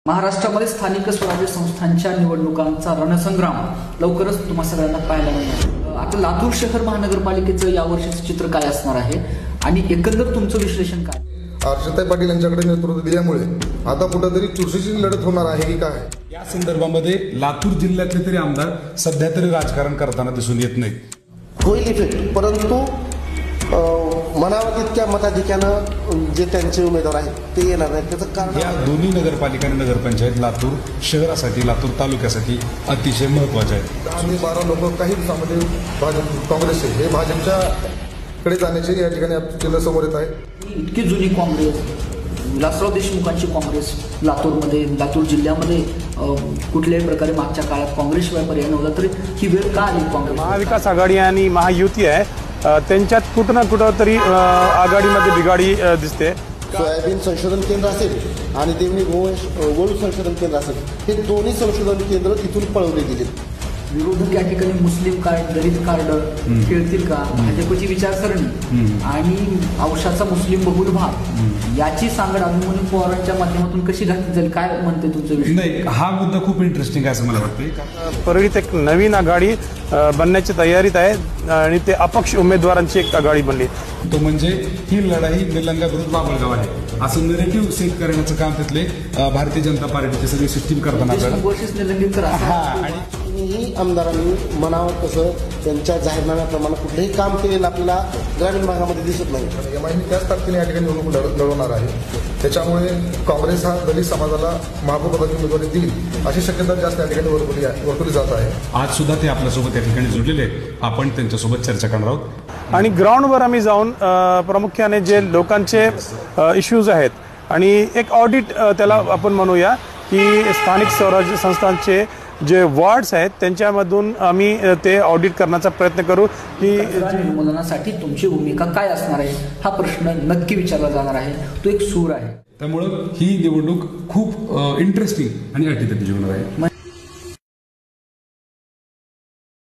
महाराष्ट्रामध्ये स्थानिक स्वराज्य संस्थांच्या निवडणुकांचा रणसंग्राम लवकरच तुम्हा सगळ्यांना पाहायला मिळणार. आता लातूर शहर महानगरपालिकेचं यावर्षीचं चित्र काय असणार आहे आणि एकंदर तुमचं विश्लेषण काय? अर्चनाताई पाटील यांच्याकडे नेतृत्व दिल्यामुळे आता कुठेतरी चुरशीची लढत होणार आहे की काय? या संदर्भामध्ये लातूर जिल्ह्यातले तरी आमदार सध्या तरी राजकारण करताना दिसून येत नाही. होईल इफेक्ट, परंतु मनावर तितक्या मताधिक्यानं जे त्यांचे उमेदवार आहेत ते येणार नाहीत. त्याचं कारण या दोन्ही नगरपालिका आणि नगरपंचायत लातूर शहरासाठी, लातूर तालुक्यासाठी अतिशय महत्वाचे आहेत. 10 ते 12 लोक काही दिवसामध्ये काँग्रेस हे भाजपच्या कडे जाण्याचे या ठिकाणी चिन्ह समोर येत आहे. इतकी जुनी काँग्रेस, विलासराव देशमुखांची काँग्रेस लातूरमध्ये, लातूर जिल्ह्यामध्ये कुठल्याही प्रकारे मागच्या काळात काँग्रेसशिवाय पर्याय नव्हता, तरी ही वेळ का आली? काँग्रेस, महाविकास आघाडी आणि महायुती आहे, त्यांच्यात कुठं ना कुठं तरी आघाडीमध्ये बिघाडी दिसते. सोयाबीन संशोधन केंद्र असेल आणि देवणी गोळू संशोधन केंद्र असेल, हे दोन्ही संशोधन केंद्र तिथून पळवले गेले. विरोधक या ठिकाणी मुस्लिम कार्ड, दलित कार्ड खेळतील का? भाजपची विचारसरणी आणि औषधाचा मुस्लिम बहुल भाग याची सांगड अभिमन्यू पवारांच्या माध्यमातून कशी घातली जाईल? काय म्हणते तुमचं विषय? नाही, हा मुद्दा खूप इंटरेस्टिंग आहे असं मला वाटतं. परळीत एक नवीन आघाडी बनण्याची तयारीत आहे आणि ते अपक्ष उमेदवारांची एक आघाडी बनली. तो म्हणजे ही लढाई निलंगा विरुद्ध बाभळगाव आहे असं नरेटिव्ह सेट करण्याचं काम तिथले भारतीय जनता पार्टीचे सगळे सिस्टीम करताना आणि आमदारांनी मनावर कसं त्यांच्या जाहीरनाम्याप्रमाणे कुठलंही काम केलेलं आपल्याला ग्रामीण भागामध्ये दिसत नाही. एमआयएम त्याच तारखेने या ठिकाणी निवडणूक लढवणार आहे. त्याच्यामुळे काँग्रेस हा दलित समाजाला महापौरपदाची उमेदवारी देईल अशी शक्यता जास्त या ठिकाणी वर्तवली जात आहे. आज सुद्धा ते आपल्यासोबत या ठिकाणी जुळलेले आहेत. आपण त्यांच्यासोबत चर्चा करणार आहोत. आणि ग्राउंडवर आम्ही जाऊन प्रामुख्याने जे लोकांचे इश्यूज आहेत आणि एक ऑडिट त्याला आपण म्हणूया की स्थानिक स्वराज्य संस्थांचे जे वॉर्ड्स आहेत त्यांच्यामधून आम्ही ते ऑडिट करण्याचा प्रयत्न करू की निर्मूलनासाठी तुमची भूमिका काय असणार आहे हा प्रश्न नक्की विचारला जाणार आहे. तो एक सूर आहे. त्यामुळं ही निवडणूक खूप इंटरेस्टिंग आणि अटीतटीची होणार आहे.